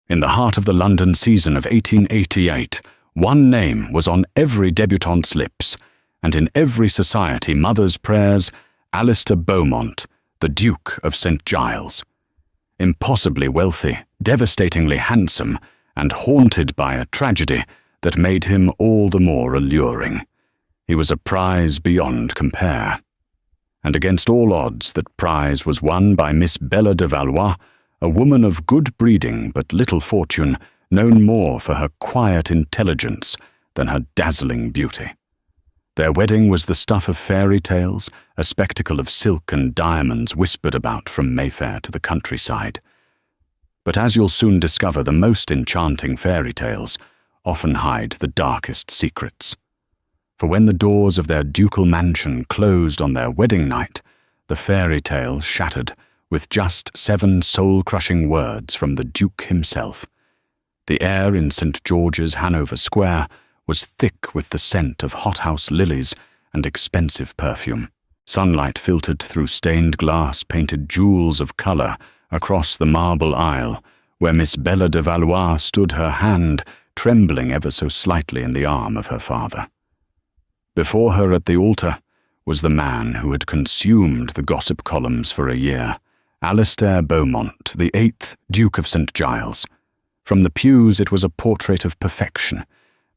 In the heart of the London season of 1888, one name was on every debutante's lips, and in every society mother's prayers: Alistair Beaumont, the Duke of St. Giles. Impossibly wealthy, devastatingly handsome, and haunted by a tragedy that made him all the more alluring. He was a prize beyond compare. And against all odds that prize was won by Miss Bella de Valois, a woman of good breeding but little fortune, known more for her quiet intelligence than her dazzling beauty. Their wedding was the stuff of fairy tales, a spectacle of silk and diamonds whispered about from Mayfair to the countryside. But as you'll soon discover, the most enchanting fairy tales often hide the darkest secrets. For when the doors of their ducal mansion closed on their wedding night, the fairy tale shattered with just 7 soul-crushing words from the Duke himself. The air in St. George's, Hanover Square, was thick with the scent of hothouse lilies and expensive perfume. Sunlight filtered through stained glass painted jewels of colour across the marble aisle, where Miss Bella de Valois stood, her hand trembling ever so slightly in the arm of her father. Before her at the altar was the man who had consumed the gossip columns for a year, Alistair Beaumont, the 8th Duke of St. Giles. From the pews it was a portrait of perfection.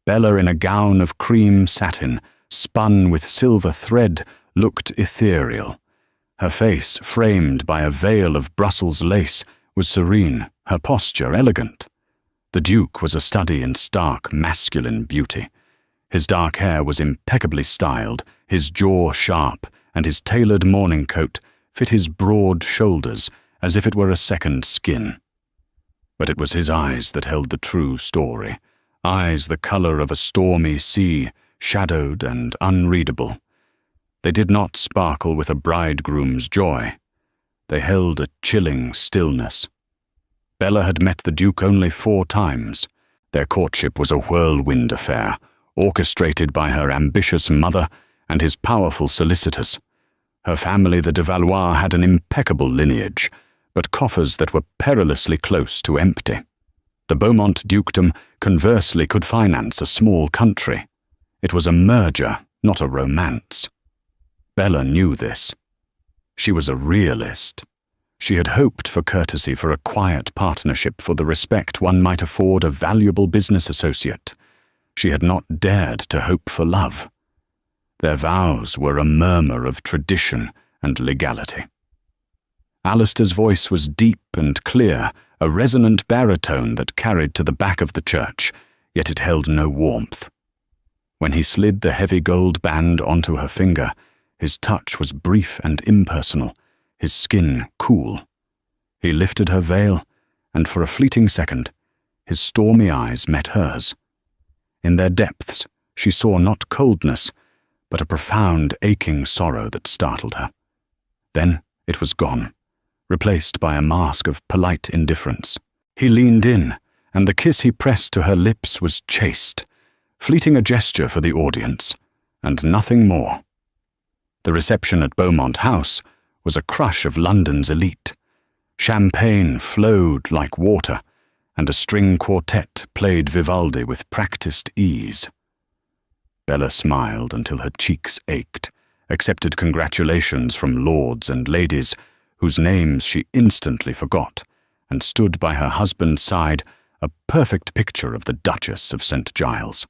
Bella, in a gown of cream satin, spun with silver thread, looked ethereal. Her face, framed by a veil of Brussels lace, was serene, her posture elegant. The Duke was a study in stark masculine beauty. His dark hair was impeccably styled, his jaw sharp, and his tailored morning coat fit his broad shoulders as if it were a second skin. But it was his eyes that held the true story, eyes the colour of a stormy sea, shadowed and unreadable. They did not sparkle with a bridegroom's joy. They held a chilling stillness. Bella had met the Duke only 4 times. Their courtship was a whirlwind affair, orchestrated by her ambitious mother and his powerful solicitors. Her family, the de Valois, had an impeccable lineage, but coffers that were perilously close to empty. The Beaumont dukedom, conversely, could finance a small country. It was a merger, not a romance. Bella knew this. She was a realist. She had hoped for courtesy, for a quiet partnership, for the respect one might afford a valuable business associate. She had not dared to hope for love. Their vows were a murmur of tradition and legality. Alistair's voice was deep and clear, a resonant baritone that carried to the back of the church, yet it held no warmth. When he slid the heavy gold band onto her finger, his touch was brief and impersonal, his skin cool. He lifted her veil, and for a fleeting second, his stormy eyes met hers. In their depths, she saw not coldness, but a profound, aching sorrow that startled her. Then it was gone, replaced by a mask of polite indifference. He leaned in, and the kiss he pressed to her lips was chaste, fleeting a gesture for the audience, and nothing more. The reception at Beaumont House was a crush of London's elite. Champagne flowed like water, and a string quartet played Vivaldi with practiced ease. Bella smiled until her cheeks ached, accepted congratulations from lords and ladies, whose names she instantly forgot, and stood by her husband's side, a perfect picture of the Duchess of St. Giles.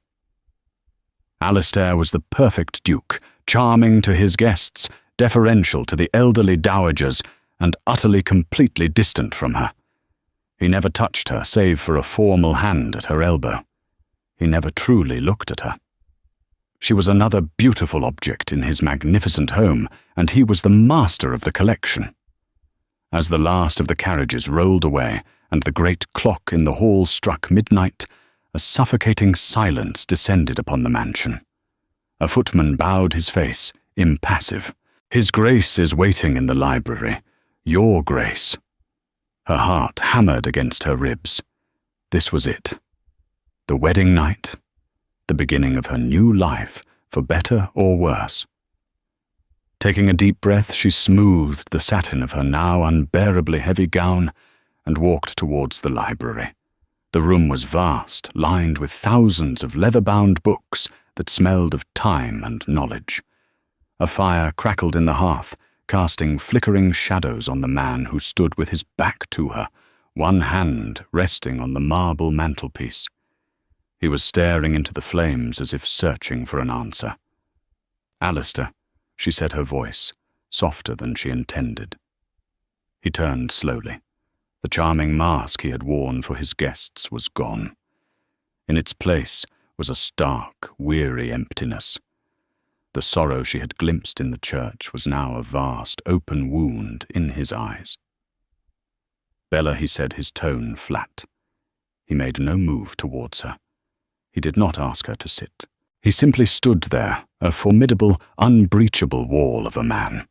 Alistair was the perfect duke, charming to his guests, deferential to the elderly dowagers, and utterly completely distant from her. He never touched her save for a formal hand at her elbow. He never truly looked at her. She was another beautiful object in his magnificent home, and he was the master of the collection. As the last of the carriages rolled away and the great clock in the hall struck midnight, a suffocating silence descended upon the mansion. A footman bowed his face, impassive. "His Grace is waiting in the library. Your Grace." Her heart hammered against her ribs. This was it. The wedding night, the beginning of her new life, for better or worse. Taking a deep breath, she smoothed the satin of her now unbearably heavy gown and walked towards the library. The room was vast, lined with thousands of leather-bound books that smelled of time and knowledge. A fire crackled in the hearth, casting flickering shadows on the man who stood with his back to her, one hand resting on the marble mantelpiece. He was staring into the flames as if searching for an answer. "Alistair," she said, her voice softer than she intended. He turned slowly. The charming mask he had worn for his guests was gone. In its place was a stark, weary emptiness. The sorrow she had glimpsed in the church was now a vast, open wound in his eyes. "Bella," he said, his tone flat. He made no move towards her. He did not ask her to sit. He simply stood there, a formidable, unbreachable wall of a man.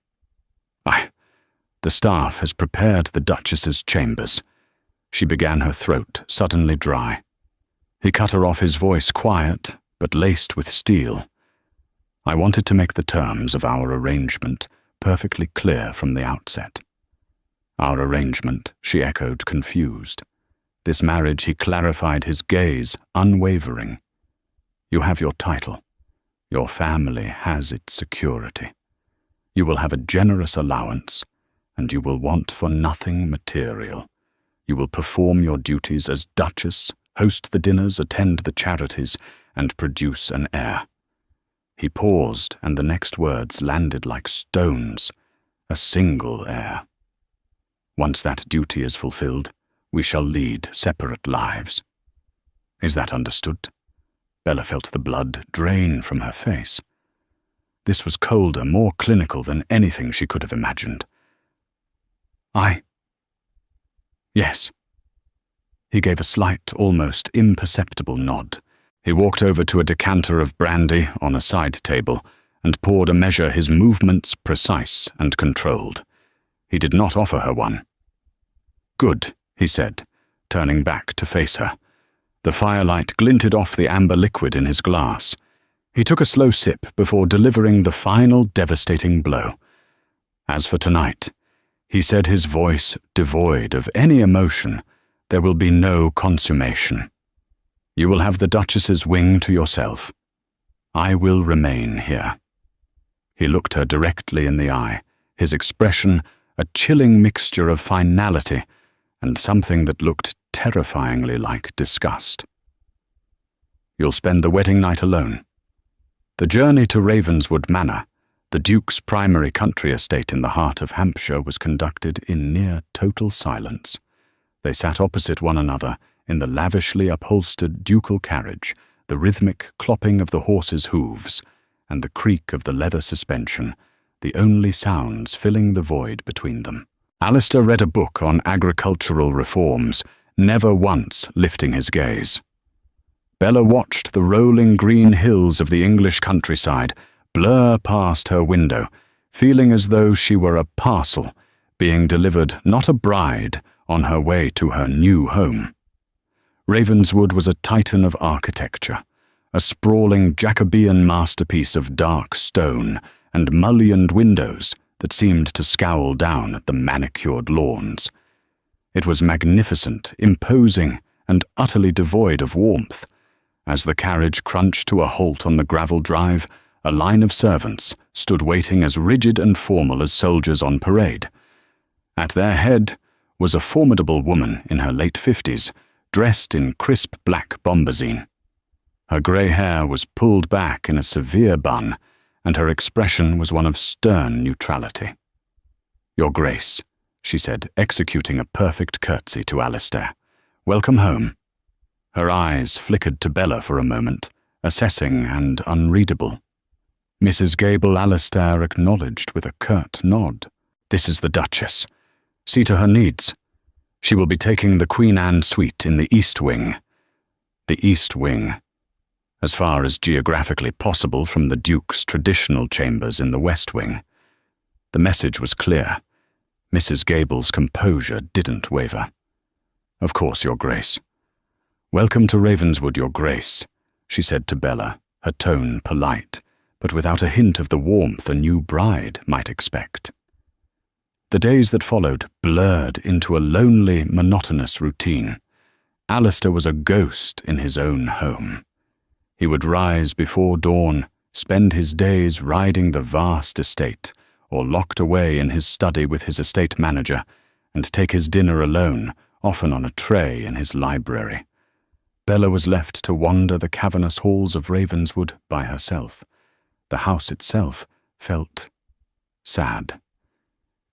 The staff has prepared the Duchess's chambers." She began, her throat suddenly dry. He cut her off, his voice quiet, but laced with steel. "I wanted to make the terms of our arrangement perfectly clear from the outset." "Our arrangement," she echoed, confused. This marriage, he clarified, his gaze unwavering. "You have your title. Your family has its security. You will have a generous allowance, and you will want for nothing material. You will perform your duties as Duchess, host the dinners, attend the charities, and produce an heir." He paused, and the next words landed like stones. "A single heir. Once that duty is fulfilled, we shall lead separate lives. Is that understood?" Bella felt the blood drain from her face. This was colder, more clinical than anything she could have imagined. Yes." He gave a slight, almost imperceptible nod. He walked over to a decanter of brandy on a side table and poured a measure, his movements precise and controlled. He did not offer her one. "Good," he said, turning back to face her. The firelight glinted off the amber liquid in his glass. He took a slow sip before delivering the final devastating blow. "As for tonight," he said, his voice devoid of any emotion, "there will be no consummation. You will have the Duchess's wing to yourself. I will remain here." He looked her directly in the eye, his expression a chilling mixture of finality and something that looked terrifyingly like disgust. "You'll spend the wedding night alone." The journey to Ravenswood Manor, the Duke's primary country estate in the heart of Hampshire, was conducted in near total silence. They sat opposite one another in the lavishly upholstered ducal carriage, the rhythmic clopping of the horses' hooves and the creak of the leather suspension, the only sounds filling the void between them. Alistair read a book on agricultural reforms, never once lifting his gaze. Bella watched the rolling green hills of the English countryside blur past her window, feeling as though she were a parcel being delivered, not a bride, on her way to her new home. Ravenswood was a titan of architecture, a sprawling Jacobean masterpiece of dark stone and mullioned windows that seemed to scowl down at the manicured lawns. It was magnificent, imposing, and utterly devoid of warmth. As the carriage crunched to a halt on the gravel drive, a line of servants stood waiting as rigid and formal as soldiers on parade. At their head was a formidable woman in her late 50s, dressed in crisp black bombazine. Her grey hair was pulled back in a severe bun, and her expression was one of stern neutrality. "Your Grace," she said, executing a perfect curtsy to Alistair. "Welcome home." Her eyes flickered to Bella for a moment, assessing and unreadable. Mrs. Gable, Alistair acknowledged with a curt nod. "This is the Duchess. See to her needs. She will be taking the Queen Anne suite in the East Wing." The East Wing, as far as geographically possible from the Duke's traditional chambers in the West Wing. The message was clear. Mrs. Gable's composure didn't waver. "Of course, Your Grace." "Welcome to Ravenswood, Your Grace," she said to Bella, her tone polite, but without a hint of the warmth a new bride might expect. The days that followed blurred into a lonely, monotonous routine. Alistair was a ghost in his own home. He would rise before dawn, spend his days riding the vast estate, or locked away in his study with his estate manager, and take his dinner alone, often on a tray in his library. Bella was left to wander the cavernous halls of Ravenswood by herself. The house itself felt sad.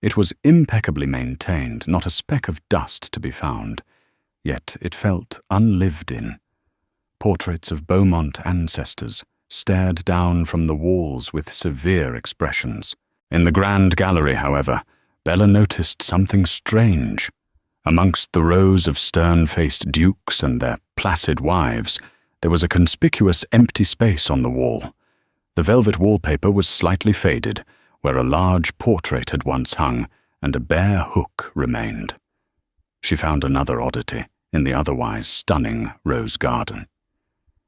It was impeccably maintained, not a speck of dust to be found, yet it felt unlived in. Portraits of Beaumont ancestors stared down from the walls with severe expressions. In the grand gallery, however, Bella noticed something strange. Amongst the rows of stern-faced dukes and their placid wives, there was a conspicuous empty space on the wall. The velvet wallpaper was slightly faded, where a large portrait had once hung, and a bare hook remained. She found another oddity in the otherwise stunning rose garden.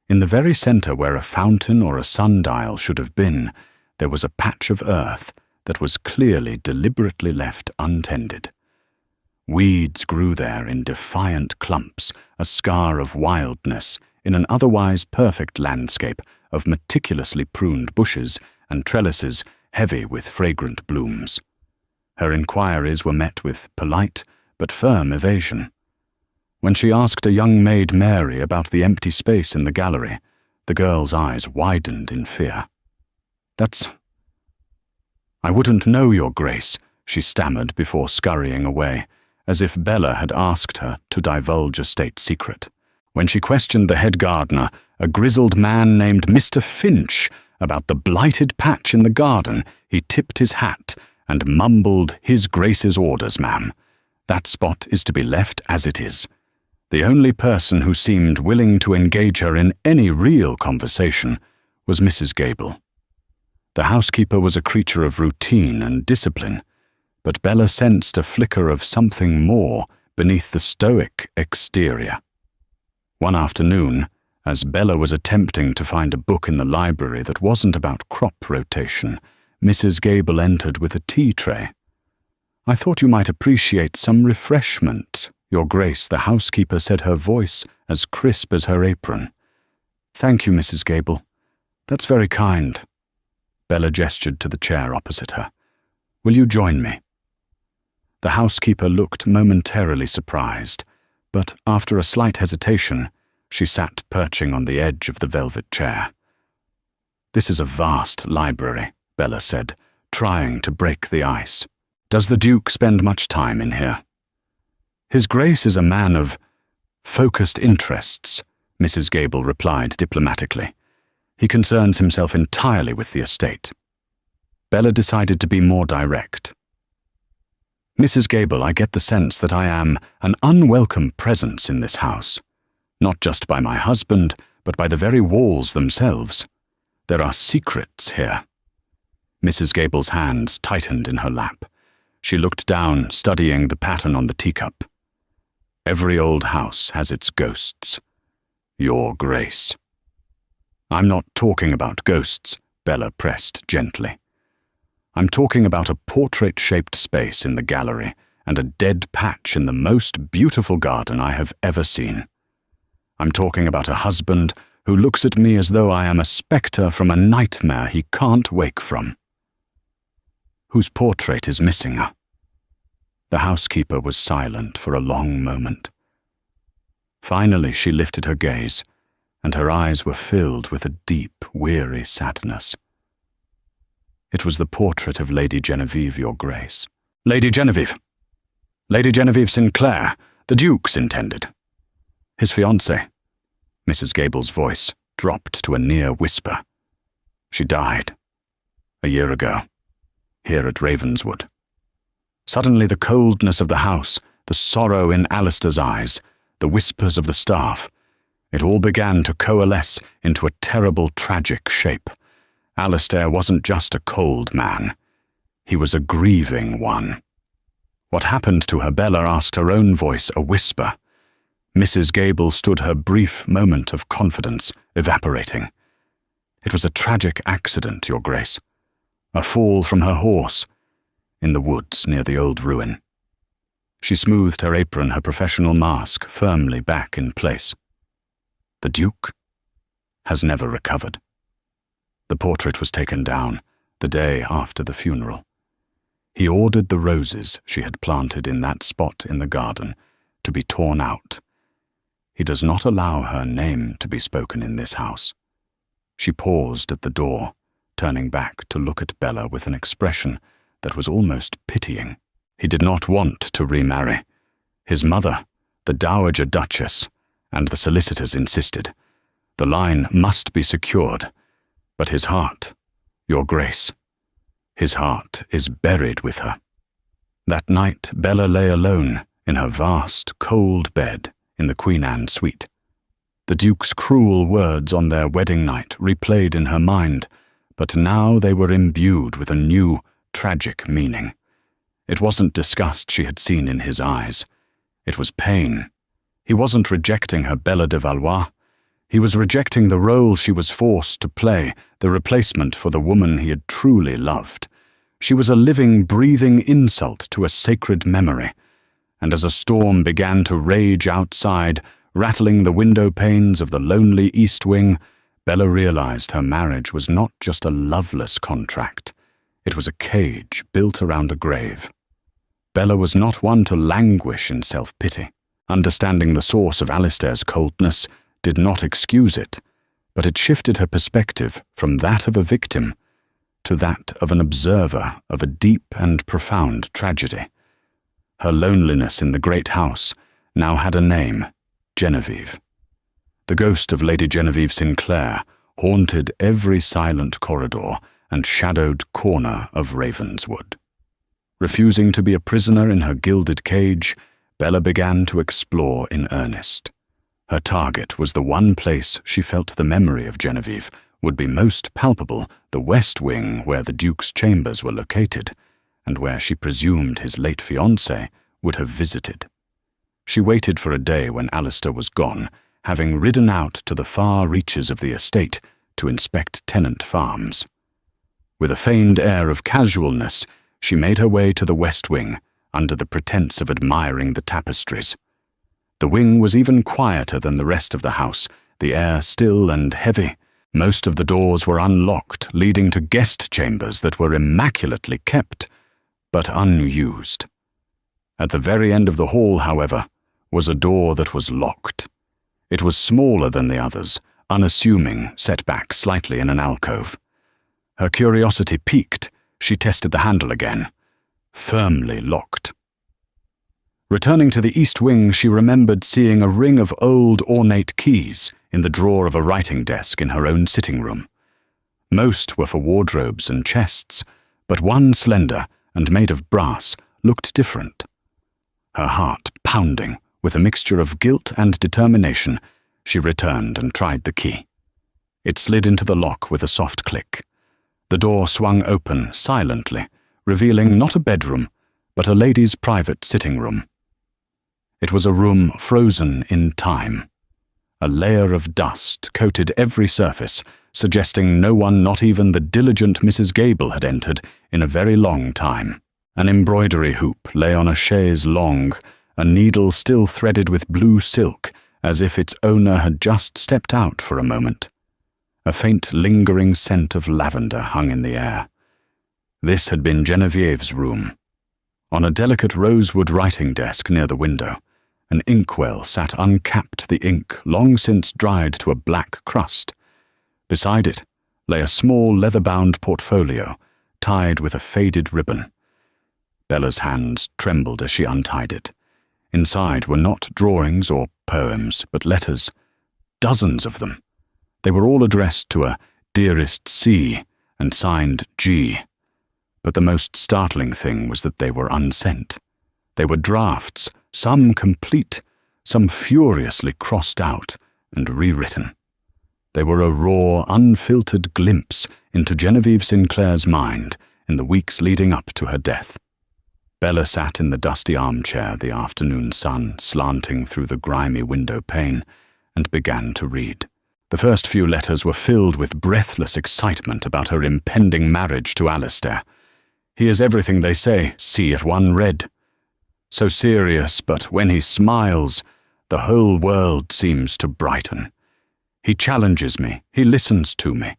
In the very centre where a fountain or a sundial should have been, there was a patch of earth that was clearly deliberately left untended. Weeds grew there in defiant clumps, a scar of wildness in an otherwise perfect landscape of meticulously pruned bushes and trellises heavy with fragrant blooms. Her inquiries were met with polite but firm evasion. When she asked a young maid Mary about the empty space in the gallery, the girl's eyes widened in fear. "I wouldn't know, Your Grace," she stammered before scurrying away, as if Bella had asked her to divulge a state secret. When she questioned the head gardener, a grizzled man named Mr. Finch, about the blighted patch in the garden, he tipped his hat and mumbled, "His Grace's orders, ma'am. That spot is to be left as it is." The only person who seemed willing to engage her in any real conversation was Mrs. Gable. The housekeeper was a creature of routine and discipline, but Bella sensed a flicker of something more beneath the stoic exterior. One afternoon, as Bella was attempting to find a book in the library that wasn't about crop rotation, Mrs. Gable entered with a tea tray. "I thought you might appreciate some refreshment, Your Grace," the housekeeper said, her voice as crisp as her apron. "Thank you, Mrs. Gable. That's very kind." Bella gestured to the chair opposite her. "Will you join me?" The housekeeper looked momentarily surprised, but after a slight hesitation, she sat perching on the edge of the velvet chair. "This is a vast library," Bella said, trying to break the ice. "Does the Duke spend much time in here?" "His Grace is a man of focused interests," Mrs. Gable replied diplomatically. "He concerns himself entirely with the estate." Bella decided to be more direct. "Mrs. Gable, I get the sense that I am an unwelcome presence in this house, not just by my husband, but by the very walls themselves. There are secrets here." Mrs. Gable's hands tightened in her lap. She looked down, studying the pattern on the teacup. "Every old house has its ghosts, Your Grace." "I'm not talking about ghosts," Bella pressed gently. "I'm talking about a portrait-shaped space in the gallery and a dead patch in the most beautiful garden I have ever seen. I'm talking about a husband who looks at me as though I am a spectre from a nightmare he can't wake from." "Whose portrait is missing?" The housekeeper was silent for a long moment. Finally, she lifted her gaze, and her eyes were filled with a deep, weary sadness. "It was the portrait of Lady Genevieve, Your Grace." "Lady Genevieve! Lady Genevieve Sinclair, the Duke's intended." "His fiancée." Mrs. Gable's voice dropped to a near whisper. "She died a year ago, here at Ravenswood." Suddenly the coldness of the house, the sorrow in Alistair's eyes, the whispers of the staff, it all began to coalesce into a terrible, tragic shape. Alistair wasn't just a cold man. He was a grieving one. What happened to her? Bella asked, her own voice a whisper. Mrs. Gable stood her brief moment of confidence evaporating. "It was a tragic accident, Your Grace. A fall from her horse, in the woods near the old ruin." She smoothed her apron, her professional mask firmly back in place. The Duke has never recovered. The portrait was taken down the day after the funeral. He ordered the roses she had planted in that spot in the garden to be torn out. He does not allow her name to be spoken in this house. She paused at the door, turning back to look at Bella with an expression that was almost pitying. He did not want to remarry. His mother, the Dowager Duchess, and the solicitors insisted. The line must be secured, but his heart, Your Grace, his heart is buried with her. That night, Bella lay alone in her vast, cold bed in the Queen Anne suite. The Duke's cruel words on their wedding night replayed in her mind, but now they were imbued with a new, tragic meaning. It wasn't disgust she had seen in his eyes. It was pain. He wasn't rejecting her Bella de Valois. He was rejecting the role she was forced to play, the replacement for the woman he had truly loved. She was a living, breathing insult to a sacred memory. And as a storm began to rage outside, rattling the window panes of the lonely East Wing, Bella realized her marriage was not just a loveless contract. It was a cage built around a grave. Bella was not one to languish in self-pity. Understanding the source of Alistair's coldness did not excuse it, but it shifted her perspective from that of a victim to that of an observer of a deep and profound tragedy. Her loneliness in the great house now had a name, Genevieve. The ghost of Lady Genevieve Sinclair haunted every silent corridor and shadowed corner of Ravenswood. Refusing to be a prisoner in her gilded cage, Bella began to explore in earnest. Her target was the one place she felt the memory of Genevieve would be most palpable, the West Wing where the Duke's chambers were located, and where she presumed his late fiancé would have visited. She waited for a day when Alistair was gone, having ridden out to the far reaches of the estate to inspect tenant farms. With a feigned air of casualness, she made her way to the West Wing under the pretense of admiring the tapestries. The wing was even quieter than the rest of the house, the air still and heavy. Most of the doors were unlocked, leading to guest chambers that were immaculately kept, but unused. At the very end of the hall, however, was a door that was locked. It was smaller than the others, unassuming, set back slightly in an alcove. Her curiosity piqued. She tested the handle again. Firmly locked. Returning to the East Wing, she remembered seeing a ring of old, ornate keys in the drawer of a writing desk in her own sitting room. Most were for wardrobes and chests, but one, slender and made of brass, looked different. Her heart pounding with a mixture of guilt and determination, she returned and tried the key. It slid into the lock with a soft click. The door swung open silently, revealing not a bedroom, but a lady's private sitting room. It was a room frozen in time. A layer of dust coated every surface, suggesting no one, not even the diligent Mrs. Gable, had entered in a very long time. An embroidery hoop lay on a chaise longue, a needle still threaded with blue silk, as if its owner had just stepped out for a moment. A faint, lingering scent of lavender hung in the air. This had been Genevieve's room. On a delicate rosewood writing desk near the window, an inkwell sat uncapped, the ink long since dried to a black crust. Beside it lay a small leather-bound portfolio, tied with a faded ribbon. Bella's hands trembled as she untied it. Inside were not drawings or poems, but letters. Dozens of them. They were all addressed to a "Dearest C" and signed G. But the most startling thing was that they were unsent. They were drafts, some complete, some furiously crossed out and rewritten. They were a raw, unfiltered glimpse into Genevieve Sinclair's mind in the weeks leading up to her death. Bella sat in the dusty armchair, the afternoon sun slanting through the grimy window pane, and began to read. The first few letters were filled with breathless excitement about her impending marriage to Alistair. "He is everything they say," C at one read. So serious, but when he smiles, the whole world seems to brighten. He challenges me, he listens to me.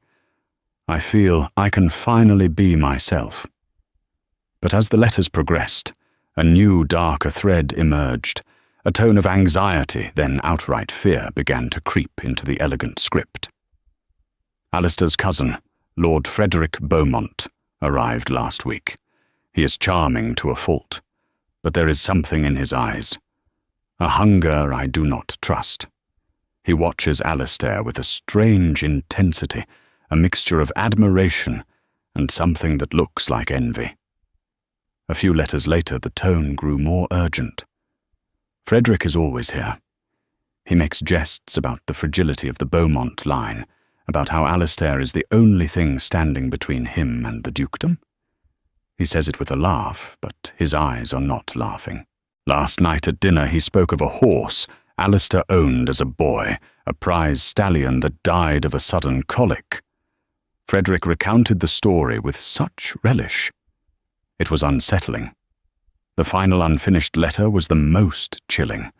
I feel I can finally be myself. But as the letters progressed, a new darker thread emerged. A tone of anxiety, then outright fear, began to creep into the elegant script. Alistair's cousin, Lord Frederick Beaumont, arrived last week. He is charming to a fault, but there is something in his eyes. A hunger I do not trust. He watches Alistair with a strange intensity, a mixture of admiration and something that looks like envy. A few letters later, the tone grew more urgent. Frederick is always here. He makes jests about the fragility of the Beaumont line, about how Alistair is the only thing standing between him and the dukedom. He says it with a laugh, but his eyes are not laughing. Last night at dinner he spoke of a horse Alistair owned as a boy, a prize stallion that died of a sudden colic. Frederick recounted the story with such relish. It was unsettling. The final unfinished letter was the most chilling.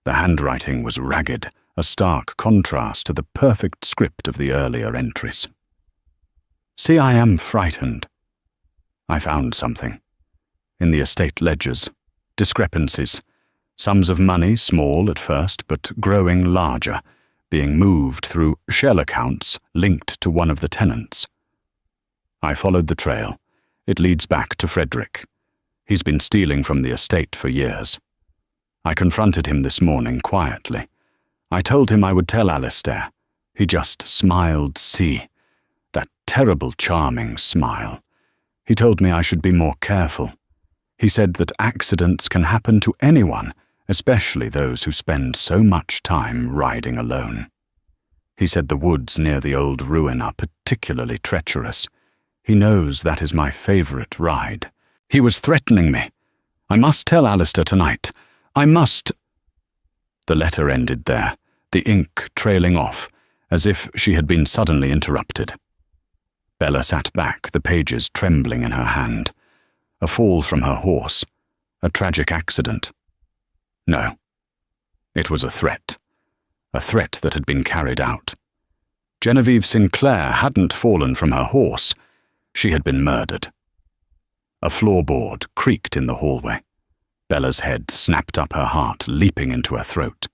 The handwriting was ragged, a stark contrast to the perfect script of the earlier entries. See, I am frightened. I found something. In the estate ledgers, discrepancies, sums of money small at first but growing larger, being moved through shell accounts linked to one of the tenants. I followed the trail. It leads back to Frederick. He's been stealing from the estate for years. I confronted him this morning quietly. I told him I would tell Alistair. He just smiled, see, that terrible charming smile. He told me I should be more careful. He said that accidents can happen to anyone, especially those who spend so much time riding alone. He said the woods near the old ruin are particularly treacherous. He knows that is my favorite ride. He was threatening me. I must tell Alistair tonight. I must. The letter ended there, the ink trailing off, as if she had been suddenly interrupted. Bella sat back, the pages trembling in her hand. A fall from her horse. A tragic accident. No. It was a threat that had been carried out. Genevieve Sinclair hadn't fallen from her horse. She had been murdered. A floorboard creaked in the hallway. Bella's head snapped up, her heart leaping into her throat.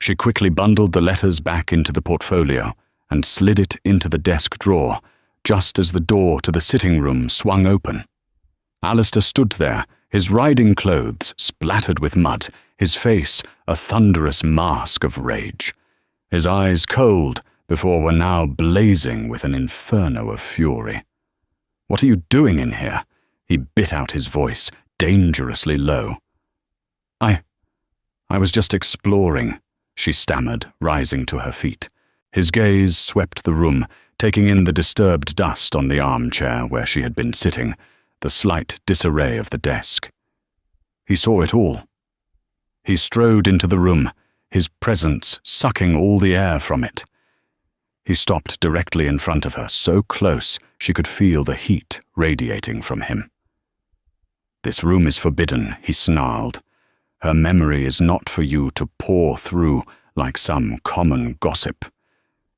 She quickly bundled the letters back into the portfolio and slid it into the desk drawer, just as the door to the sitting room swung open. Alistair stood there, his riding clothes splattered with mud, his face a thunderous mask of rage. His eyes cold before were now blazing with an inferno of fury. "What are you doing in here?" He bit out his voice, dangerously low. I was just exploring," she stammered, rising to her feet. His gaze swept the room, taking in the disturbed dust on the armchair where she had been sitting, the slight disarray of the desk. He saw it all. He strode into the room, his presence sucking all the air from it. He stopped directly in front of her, so close she could feel the heat radiating from him. "This room is forbidden," he snarled. "Her memory is not for you to pore through like some common gossip.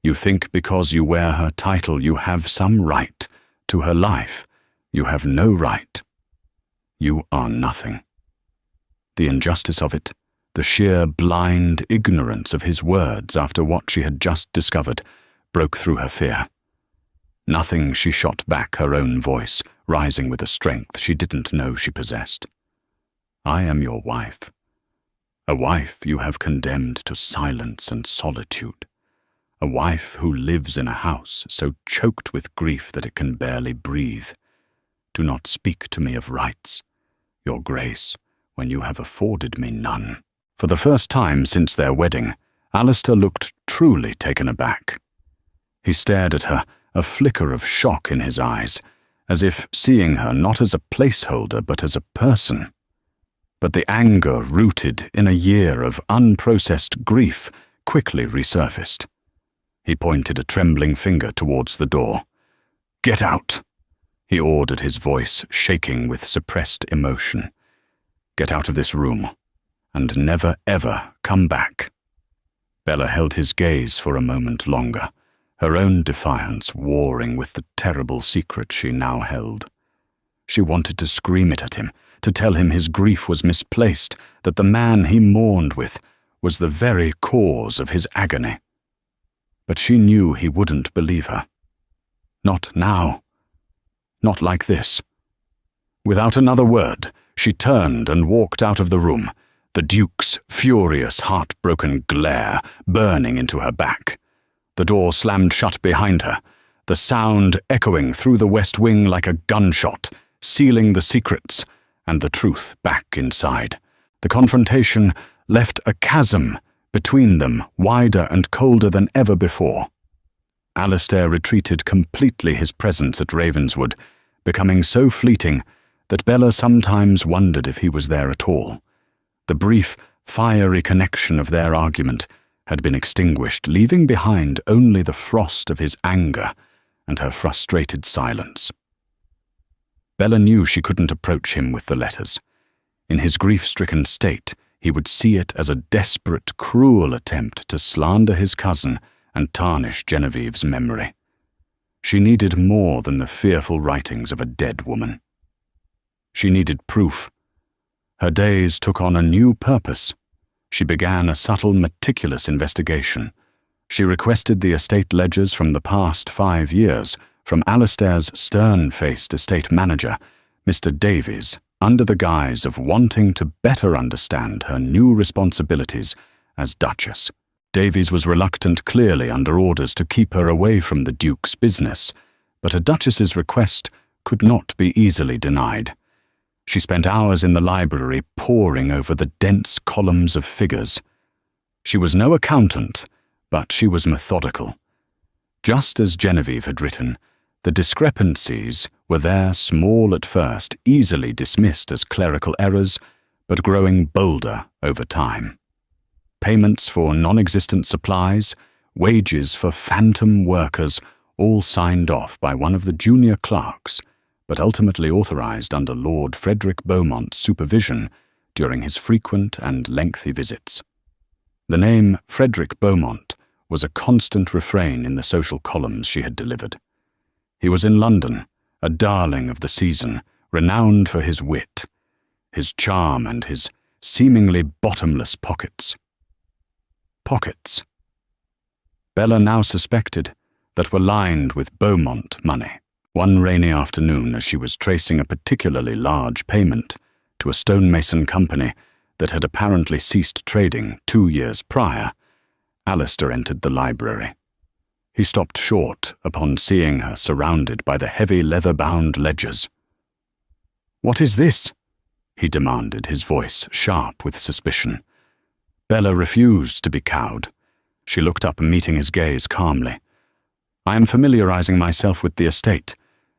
You think because you wear her title you have some right to her life. You have no right. You are nothing." The injustice of it, the sheer blind ignorance of his words after what she had just discovered, broke through her fear. Nothing, she shot back her own voice, rising with a strength she didn't know she possessed. "I am your wife. A wife you have condemned to silence and solitude. A wife who lives in a house so choked with grief that it can barely breathe. Do not speak to me of rights, your grace, when you have afforded me none." For the first time since their wedding, Alistair looked truly taken aback. He stared at her, a flicker of shock in his eyes, as if seeing her not as a placeholder but as a person. But the anger rooted in a year of unprocessed grief quickly resurfaced. He pointed a trembling finger towards the door. "Get out!" he ordered, his voice shaking with suppressed emotion. Get out of this room, and never ever come back." Bella held his gaze for a moment longer, her own defiance warring with the terrible secret she now held. She wanted to scream it at him, to tell him his grief was misplaced, that the man he mourned with was the very cause of his agony. But she knew he wouldn't believe her. Not now. Not like this. Without another word, she turned and walked out of the room, the Duke's furious, heartbroken glare burning into her back. The door slammed shut behind her, the sound echoing through the West Wing like a gunshot, sealing the secrets and the truth back inside. The confrontation left a chasm between them, wider and colder than ever before. Alistair retreated completely, his presence at Ravenswood becoming so fleeting that Bella sometimes wondered if he was there at all. The brief, fiery connection of their argument had been extinguished, leaving behind only the frost of his anger and her frustrated silence. Bella knew she couldn't approach him with the letters. In his grief-stricken state, he would see it as a desperate, cruel attempt to slander his cousin and tarnish Genevieve's memory. She needed more than the fearful writings of a dead woman. She needed proof. Her days took on a new purpose. She began a subtle, meticulous investigation. She requested the estate ledgers from the past 5 years from Alistair's stern-faced estate manager, Mr. Davies, under the guise of wanting to better understand her new responsibilities as Duchess. Davies was reluctant, clearly under orders to keep her away from the Duke's business, but a Duchess's request could not be easily denied. She spent hours in the library poring over the dense columns of figures. She was no accountant, but she was methodical. Just as Genevieve had written, the discrepancies were there, small at first, easily dismissed as clerical errors, but growing bolder over time. Payments for non-existent supplies, wages for phantom workers, all signed off by one of the junior clerks, but ultimately authorized under Lord Frederick Beaumont's supervision during his frequent and lengthy visits. The name Frederick Beaumont was a constant refrain in the social columns she had delivered. He was in London, a darling of the season, renowned for his wit, his charm and his seemingly bottomless pockets. Pockets. Bella now suspected that were lined with Beaumont money. One rainy afternoon, as she was tracing a particularly large payment to a stonemason company that had apparently ceased trading 2 years prior, Alistair entered the library. He stopped short upon seeing her surrounded by the heavy leather-bound ledgers. "What is this?" he demanded, his voice sharp with suspicion. Bella refused to be cowed. She looked up, meeting his gaze calmly. "I am familiarizing myself with the estate.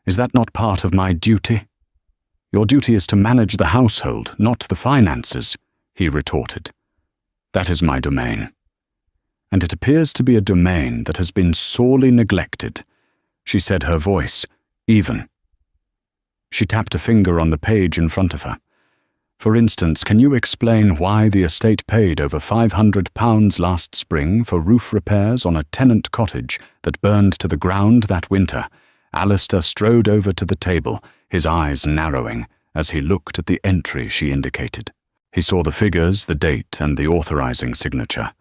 Is that not part of my duty?" "Your duty is to manage the household, not the finances," he retorted. "That is my domain. And it appears to be a domain that has been sorely neglected," she said, her voice even. She tapped a finger on the page in front of her. "For instance, can you explain why the estate paid over £500 last spring for roof repairs on a tenant cottage that burned to the ground that winter?" Alistair strode over to the table, his eyes narrowing as he looked at the entry she indicated. He saw the figures, the date, and the authorizing signature.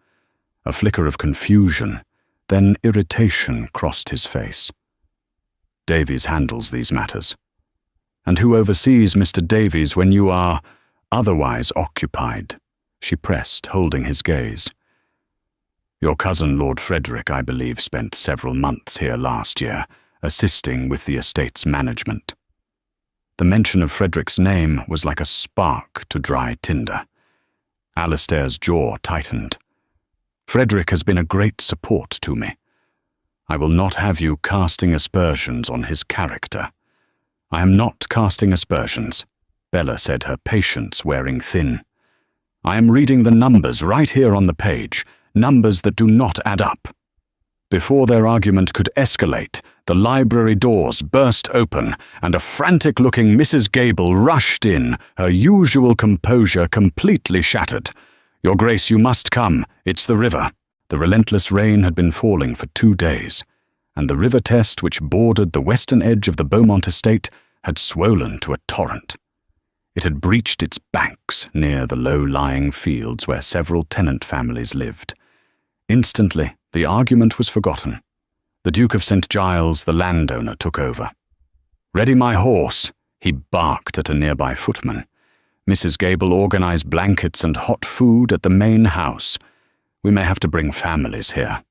A flicker of confusion, then irritation crossed his face. "Davies handles these matters. And who oversees Mr. Davies when you are otherwise occupied?" she pressed, holding his gaze. "Your cousin Lord Frederick, I believe, spent several months here last year, assisting with the estate's management." The mention of Frederick's name was like a spark to dry tinder. Alistair's jaw tightened. "Frederick has been a great support to me. I will not have you casting aspersions on his character." "I am not casting aspersions," Bella said, her patience wearing thin. "I am reading the numbers right here on the page, numbers that do not add up." Before their argument could escalate, The library doors burst open, and a frantic-looking Mrs. Gable rushed in, her usual composure completely shattered. "Your Grace, you must come. It's the river." The relentless rain had been falling for 2 days, and the river Test, which bordered the western edge of the Beaumont estate, had swollen to a torrent. It had breached its banks near the low-lying fields where several tenant families lived. Instantly, the argument was forgotten. The Duke of St. Giles, the landowner, took over. "Ready my horse," he barked at a nearby footman. "Mrs. Gable organized blankets and hot food at the main house. We may have to bring families here."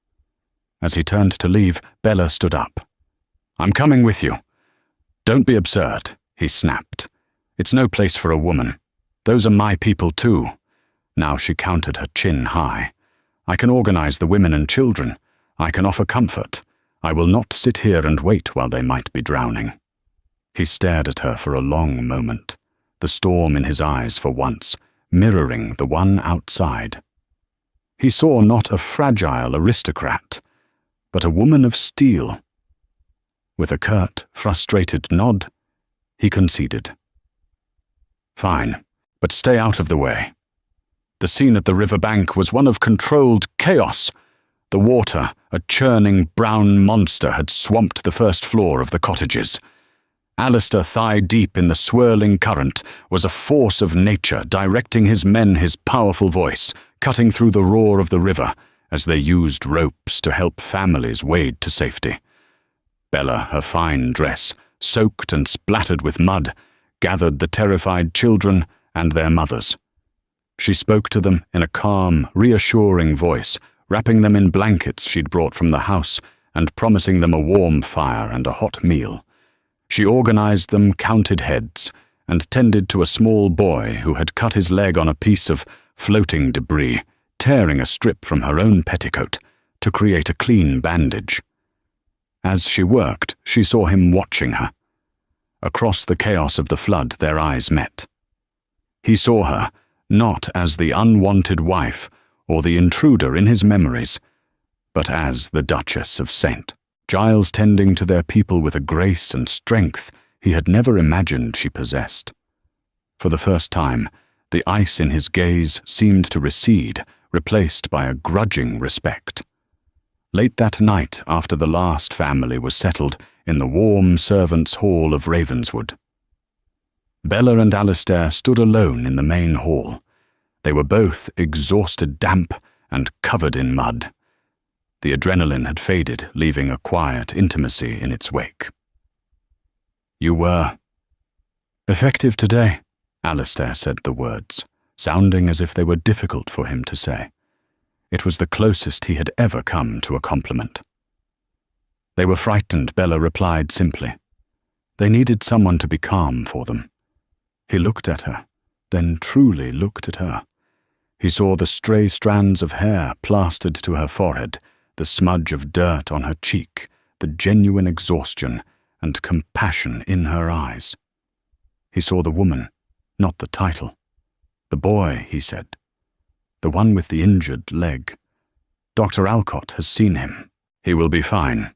As he turned to leave, Bella stood up. "I'm coming with you." "Don't be absurd," he snapped. "It's no place for a woman. Those are my people too." Now she counted her chin high. "I can organize the women and children. I can offer comfort. I will not sit here and wait while they might be drowning." He stared at her for a long moment, the storm in his eyes for once, mirroring the one outside. He saw not a fragile aristocrat, but a woman of steel. With a curt, frustrated nod, he conceded. "Fine, but stay out of the way." The scene at the riverbank was one of controlled chaos. The water, a churning brown monster, had swamped the first floor of the cottages. Alistair, thigh-deep in the swirling current, was a force of nature, directing his men, his powerful voice, cutting through the roar of the river as they used ropes to help families wade to safety. Bella, her fine dress, soaked and splattered with mud, gathered the terrified children and their mothers. She spoke to them in a calm, reassuring voice, wrapping them in blankets she'd brought from the house and promising them a warm fire and a hot meal. She organized them, counted heads, and tended to a small boy who had cut his leg on a piece of floating debris, tearing a strip from her own petticoat to create a clean bandage. As she worked, she saw him watching her. Across the chaos of the flood, their eyes met. He saw her, not as the unwanted wife or the intruder in his memories, but as the Duchess of St. Giles, tending to their people with a grace and strength he had never imagined she possessed. For the first time, the ice in his gaze seemed to recede, replaced by a grudging respect. Late that night, after the last family was settled in the warm servants' hall of Ravenswood, Bella and Alistair stood alone in the main hall. They were both exhausted, damp, and covered in mud. The adrenaline had faded, leaving a quiet intimacy in its wake. "You were effective today," Alistair said the words, sounding as if they were difficult for him to say. It was the closest he had ever come to a compliment. "They were frightened," Bella replied simply. "They needed someone to be calm for them." He looked at her, then truly looked at her. He saw the stray strands of hair plastered to her forehead, the smudge of dirt on her cheek, the genuine exhaustion and compassion in her eyes. He saw the woman, not the title. "The boy," he said. "The one with the injured leg. Dr. Alcott has seen him. He will be fine."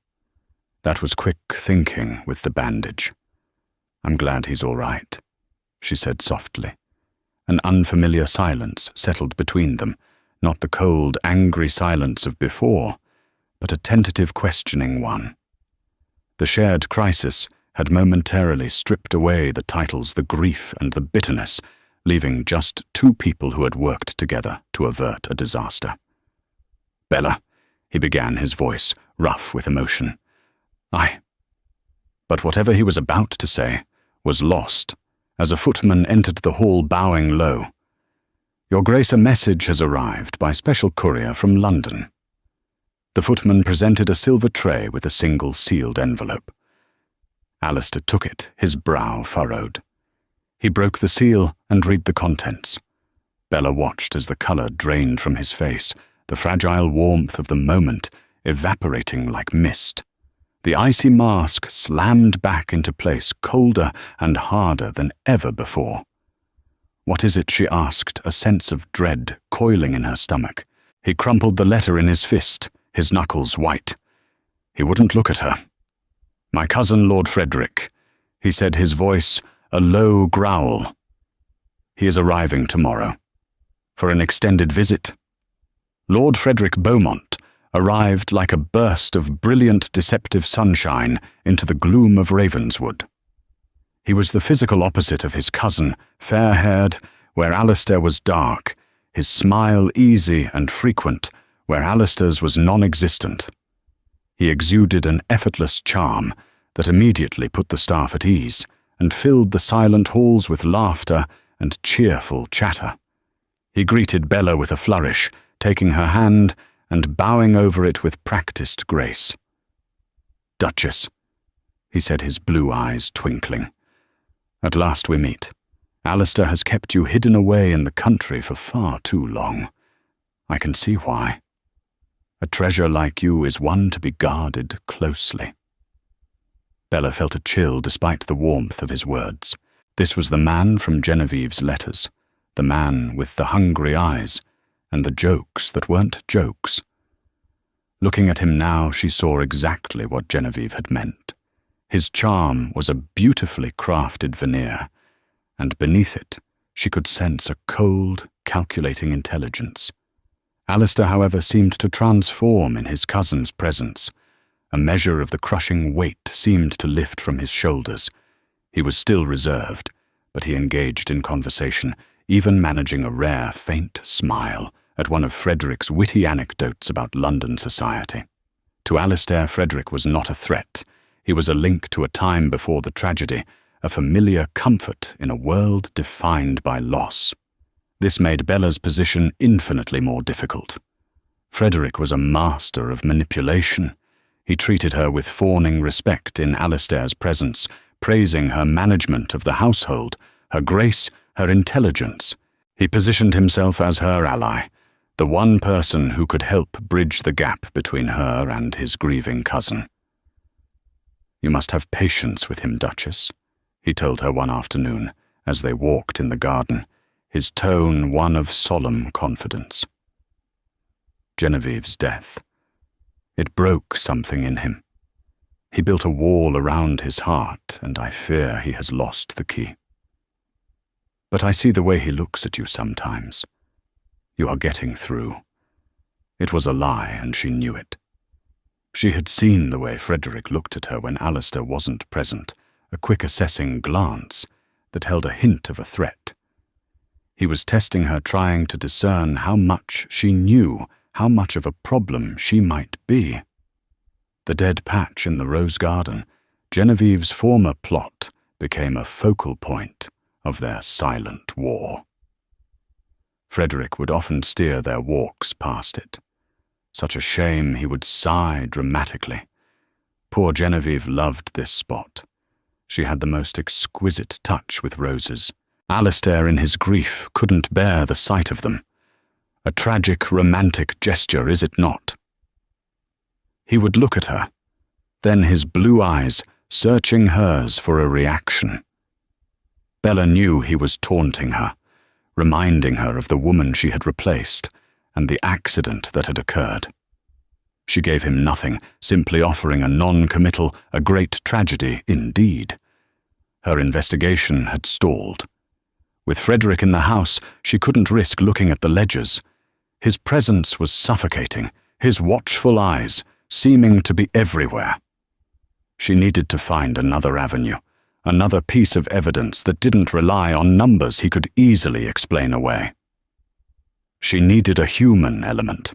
That was quick thinking with the bandage. "I'm glad he's all right," she said softly. An unfamiliar silence settled between them, not the cold, angry silence of before, but a tentative, questioning one. The shared crisis had momentarily stripped away the titles, the grief, and the bitterness, leaving just two people who had worked together to avert a disaster. "Bella," he began, his voice rough with emotion. But whatever he was about to say was lost as a footman entered the hall bowing low. "Your Grace, a message has arrived by special courier from London." The footman presented a silver tray with a single sealed envelope. Alistair took it, his brow furrowed. He broke the seal and read the contents. Bella watched as the colour drained from his face, the fragile warmth of the moment evaporating like mist. The icy mask slammed back into place, colder and harder than ever before. "What is it?" she asked, a sense of dread coiling in her stomach. He crumpled the letter in his fist, his knuckles white. He wouldn't look at her. "My cousin Lord Frederick," he said, his voice a low growl. "He is arriving tomorrow. For an extended visit." Lord Frederick Beaumont arrived like a burst of brilliant deceptive sunshine into the gloom of Ravenswood. He was the physical opposite of his cousin, fair-haired, where Alistair was dark, his smile easy and frequent, where Alistair's was non-existent. He exuded an effortless charm that immediately put the staff at ease and filled the silent halls with laughter and cheerful chatter. He greeted Bella with a flourish, taking her hand and bowing over it with practiced grace. "Duchess," he said, his blue eyes twinkling. "At last we meet. Alistair has kept you hidden away in the country for far too long. I can see why. A treasure like you is one to be guarded closely." Bella felt a chill despite the warmth of his words. This was the man from Genevieve's letters, the man with the hungry eyes, and the jokes that weren't jokes. Looking at him now, she saw exactly what Genevieve had meant. His charm was a beautifully crafted veneer, and beneath it she could sense a cold, calculating intelligence. Alistair, however, seemed to transform in his cousin's presence. A measure of the crushing weight seemed to lift from his shoulders. He was still reserved, but he engaged in conversation, even managing a rare, faint smile at one of Frederick's witty anecdotes about London society. To Alistair, Frederick was not a threat. He was a link to a time before the tragedy, a familiar comfort in a world defined by loss. This made Bella's position infinitely more difficult. Frederick was a master of manipulation. He treated her with fawning respect in Alistair's presence, praising her management of the household, her grace, her intelligence. He positioned himself as her ally, the one person who could help bridge the gap between her and his grieving cousin. "You must have patience with him, Duchess," he told her one afternoon as they walked in the garden, his tone one of solemn confidence. Genevieve's death. It broke something in him. He built a wall around his heart, and I fear he has lost the key. But I see the way he looks at you sometimes. You are getting through. It was a lie, and she knew it. She had seen the way Frederick looked at her when Alistair wasn't present, a quick assessing glance that held a hint of a threat. He was testing her, trying to discern how much she knew, how much of a problem she might be. The dead patch in the rose garden, Genevieve's former plot, became a focal point of their silent war. Frederick would often steer their walks past it. Such a shame, he would sigh dramatically. Poor Genevieve loved this spot. She had the most exquisite touch with roses. Alistair, in his grief, couldn't bear the sight of them. A tragic, romantic gesture, is it not? He would look at her, then his blue eyes searching hers for a reaction. Bella knew he was taunting her, reminding her of the woman she had replaced and the accident that had occurred. She gave him nothing, simply offering a non-committal, a great tragedy indeed. Her investigation had stalled. With Frederick in the house, she couldn't risk looking at the ledgers. His presence was suffocating, his watchful eyes seeming to be everywhere. She needed to find another avenue, another piece of evidence that didn't rely on numbers he could easily explain away. She needed a human element.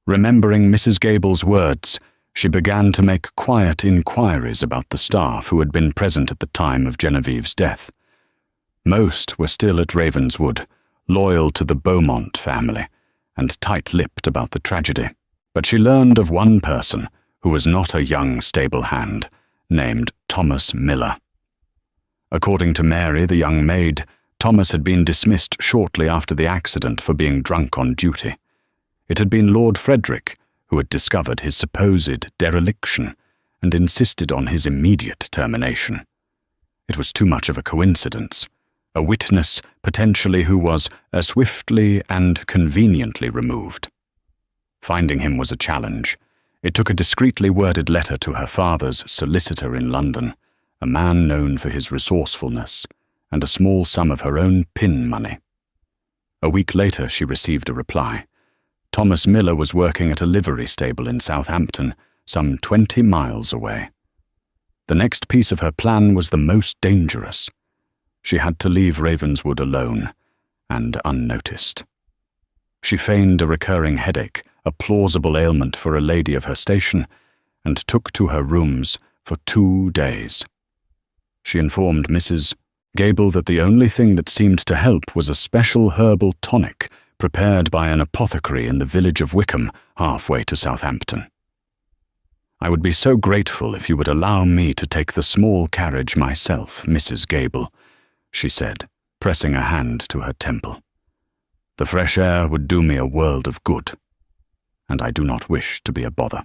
Remembering Mrs. Gable's words, she began to make quiet inquiries about the staff who had been present at the time of Genevieve's death. Most were still at Ravenswood, loyal to the Beaumont family, and tight-lipped about the tragedy. But she learned of one person who was not a young stable hand, named Thomas Miller. According to Mary, the young maid, Thomas had been dismissed shortly after the accident for being drunk on duty. It had been Lord Frederick who had discovered his supposed dereliction and insisted on his immediate termination. It was too much of a coincidence. A witness, potentially, who was swiftly and conveniently removed. Finding him was a challenge. It took a discreetly worded letter to her father's solicitor in London, a man known for his resourcefulness, and a small sum of her own pin money. A week later she received a reply. Thomas Miller was working at a livery stable in Southampton, some 20 miles away. The next piece of her plan was the most dangerous. She had to leave Ravenswood alone and unnoticed. She feigned a recurring headache, a plausible ailment for a lady of her station, and took to her rooms for 2 days. She informed Mrs. Gable that the only thing that seemed to help was a special herbal tonic prepared by an apothecary in the village of Wickham, halfway to Southampton. "I would be so grateful if you would allow me to take the small carriage myself, Mrs. Gable," she said, pressing a hand to her temple. "The fresh air would do me a world of good, and I do not wish to be a bother."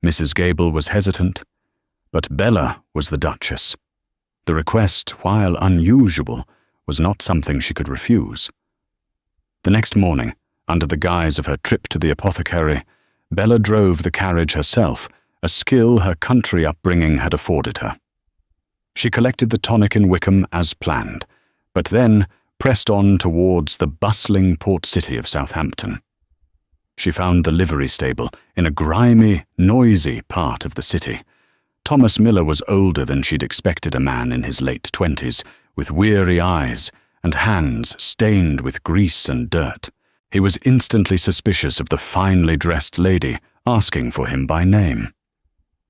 Mrs. Gable was hesitant, but Bella was the Duchess. The request, while unusual, was not something she could refuse. The next morning, under the guise of her trip to the apothecary, Bella drove the carriage herself, a skill her country upbringing had afforded her. She collected the tonic in Wickham as planned, but then pressed on towards the bustling port city of Southampton. She found the livery stable in a grimy, noisy part of the city. Thomas Miller was older than she'd expected a man in his late 20s, with weary eyes and hands stained with grease and dirt. He was instantly suspicious of the finely dressed lady, asking for him by name.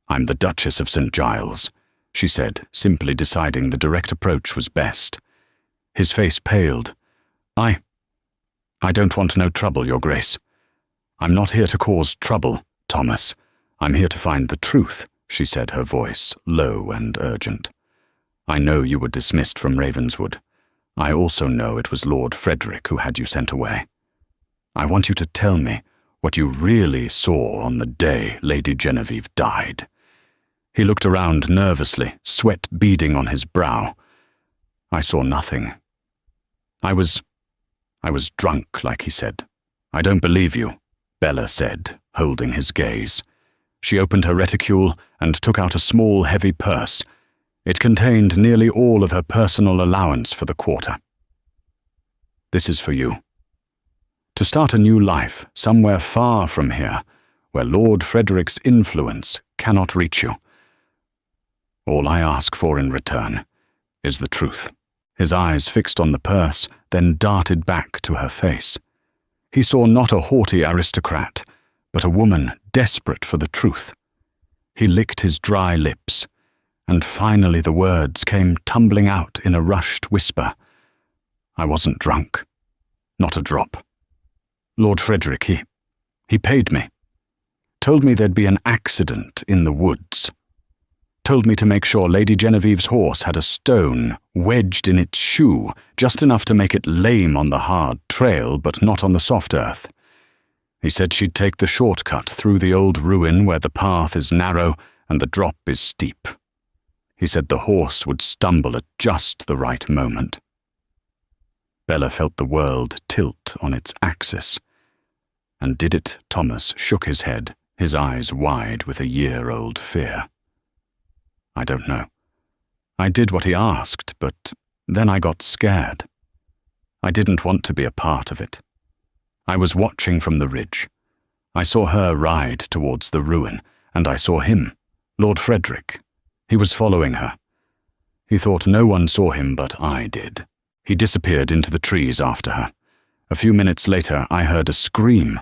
"I'm the Duchess of St. Giles," she said, simply deciding the direct approach was best. His face paled. I don't want no trouble, Your Grace. I'm not here to cause trouble, Thomas. I'm here to find the truth," she said, her voice low and urgent. "I know you were dismissed from Ravenswood. I also know it was Lord Frederick who had you sent away. I want you to tell me what you really saw on the day Lady Genevieve died." He looked around nervously, sweat beading on his brow. "I saw nothing. I was drunk, like he said." "I don't believe you," Bella said, holding his gaze. She opened her reticule and took out a small, heavy purse. It contained nearly all of her personal allowance for the quarter. "This is for you. To start a new life somewhere far from here, where Lord Frederick's influence cannot reach you. All I ask for in return is the truth." His eyes fixed on the purse, then darted back to her face. He saw not a haughty aristocrat, but a woman desperate for the truth. He licked his dry lips, and finally the words came tumbling out in a rushed whisper. "I wasn't drunk. Not a drop. Lord Frederick, he paid me. Told me there'd be an accident in the woods. Told me to make sure Lady Genevieve's horse had a stone wedged in its shoe, just enough to make it lame on the hard trail, but not on the soft earth. He said she'd take the shortcut through the old ruin where the path is narrow and the drop is steep. He said the horse would stumble at just the right moment." Bella felt the world tilt on its axis. "And did it?" Thomas shook his head, his eyes wide with a year-old fear. "I don't know. I did what he asked, but then I got scared. I didn't want to be a part of it. I was watching from the ridge. I saw her ride towards the ruin, and I saw him, Lord Frederick. He was following her. He thought no one saw him, but I did. He disappeared into the trees after her. A few minutes later, I heard a scream.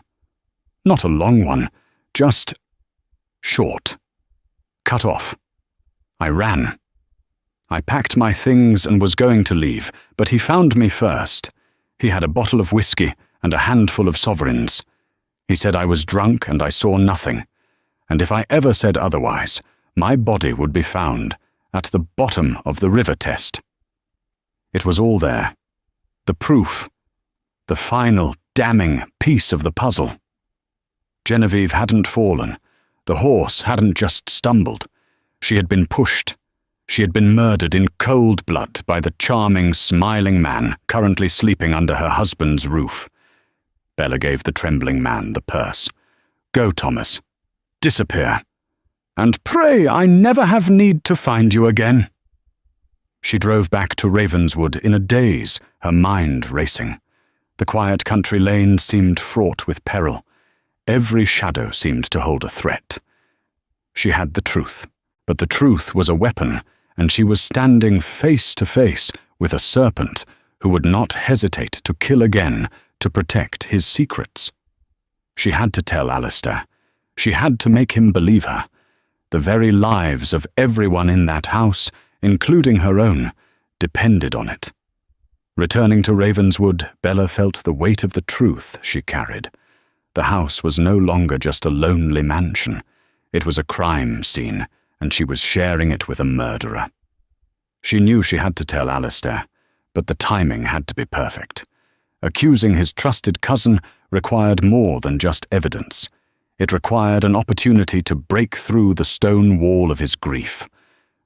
Not a long one, just short. Cut off. I ran. I packed my things and was going to leave, but he found me first. He had a bottle of whiskey and a handful of sovereigns. He said I was drunk and I saw nothing, and if I ever said otherwise, my body would be found at the bottom of the river Test. It was all there. The proof. The final, damning piece of the puzzle. Genevieve hadn't fallen. The horse hadn't just stumbled. She had been pushed. She had been murdered in cold blood by the charming, smiling man currently sleeping under her husband's roof. Bella gave the trembling man the purse. "Go, Thomas. disappear. And pray I never have need to find you again." She drove back to Ravenswood in a daze, her mind racing. The quiet country lanes seemed fraught with peril. Every shadow seemed to hold a threat. She had the truth, but the truth was a weapon, and she was standing face to face with a serpent who would not hesitate to kill again to protect his secrets. She had to tell Alistair. She had to make him believe her. The very lives of everyone in that house, including her own, depended on it. Returning to Ravenswood, Bella felt the weight of the truth she carried. The house was no longer just a lonely mansion. It was a crime scene, and she was sharing it with a murderer. She knew she had to tell Alistair, but the timing had to be perfect. Accusing his trusted cousin required more than just evidence. It required an opportunity to break through the stone wall of his grief.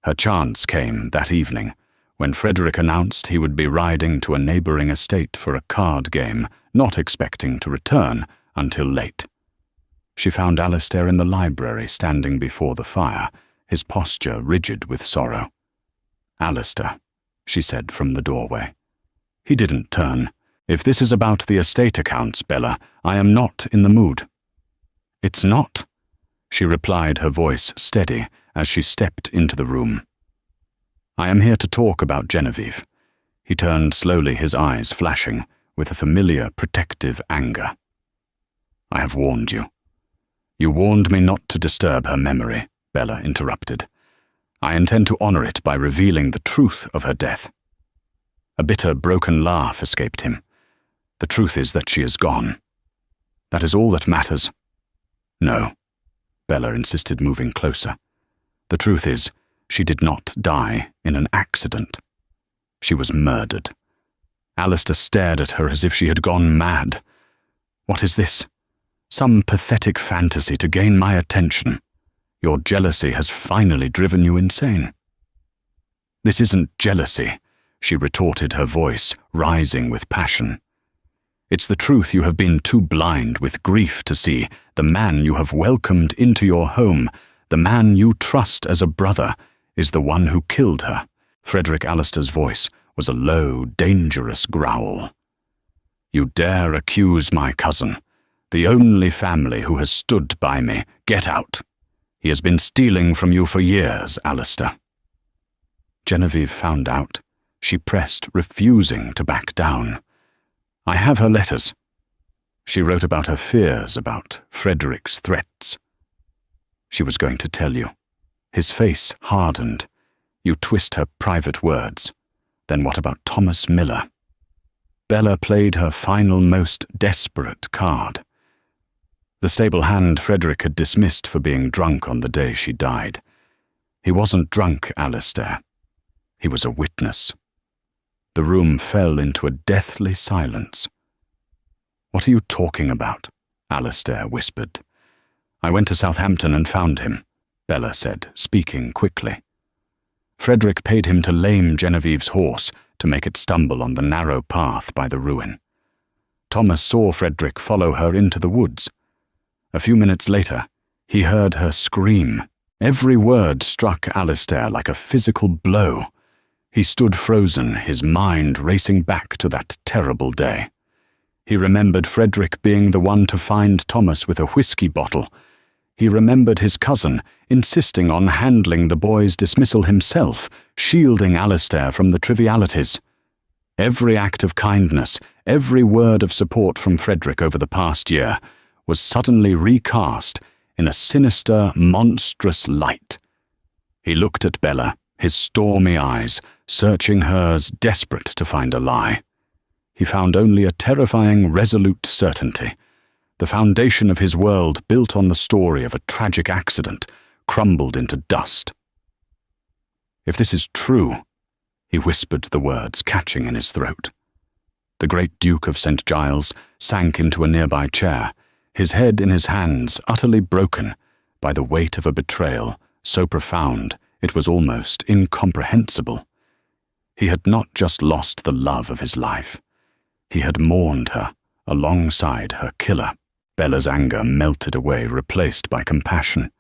Her chance came that evening, when Frederick announced he would be riding to a neighbouring estate for a card game, not expecting to return until late. She found Alistair in the library standing before the fire, his posture rigid with sorrow. "Alistair," she said from the doorway. He didn't turn. "If this is about the estate accounts, Bella, I am not in the mood." "It's not," she replied, her voice steady as she stepped into the room. "I am here to talk about Genevieve." He turned slowly, his eyes flashing with a familiar, protective anger. "I have warned you." "You warned me not to disturb her memory," Bella interrupted. "I intend to honor it by revealing the truth of her death." A bitter, broken laugh escaped him. "The truth is that she is gone. That is all that matters." "No," Bella insisted, moving closer. "The truth is, she did not die in an accident. She was murdered." Alistair stared at her as if she had gone mad. "What is this? Some pathetic fantasy to gain my attention? Your jealousy has finally driven you insane." "This isn't jealousy," she retorted, her voice rising with passion. "It's the truth you have been too blind with grief to see. The man you have welcomed into your home, the man you trust as a brother, is the one who killed her." Frederick Alistair's voice was a low, dangerous growl. "You dare accuse my cousin, the only family who has stood by me. Get out. He has been stealing from you for years, Alistair." Genevieve found out. She pressed, refusing to back down. "I have her letters." She wrote about her fears, about Frederick's threats. She was going to tell you. His face hardened. "You twist her private words. Then what about Thomas Miller?" Bella played her final, most desperate card. The stable hand Frederick had dismissed for being drunk on the day she died. He wasn't drunk, Alistair. He was a witness. The room fell into a deathly silence. "What are you talking about?" Alistair whispered. "I went to Southampton and found him," Bella said, speaking quickly. Frederick paid him to lame Genevieve's horse to make it stumble on the narrow path by the ruin. Thomas saw Frederick follow her into the woods. A few minutes later, he heard her scream. Every word struck Alistair like a physical blow. He stood frozen, his mind racing back to that terrible day. He remembered Frederick being the one to find Thomas with a whiskey bottle. He remembered his cousin insisting on handling the boy's dismissal himself, shielding Alistair from the trivialities. Every act of kindness, every word of support from Frederick over the past year was suddenly recast in a sinister, monstrous light. He looked at Bella, his stormy eyes, searching hers, desperate to find a lie. He found only a terrifying, resolute certainty. The foundation of his world, built on the story of a tragic accident, crumbled into dust. "If this is true," he whispered the words, catching in his throat. The great Duke of St. Giles sank into a nearby chair, his head in his hands, utterly broken by the weight of a betrayal so profound it was almost incomprehensible. He had not just lost the love of his life. He had mourned her alongside her killer. Bella's anger melted away, replaced by compassion.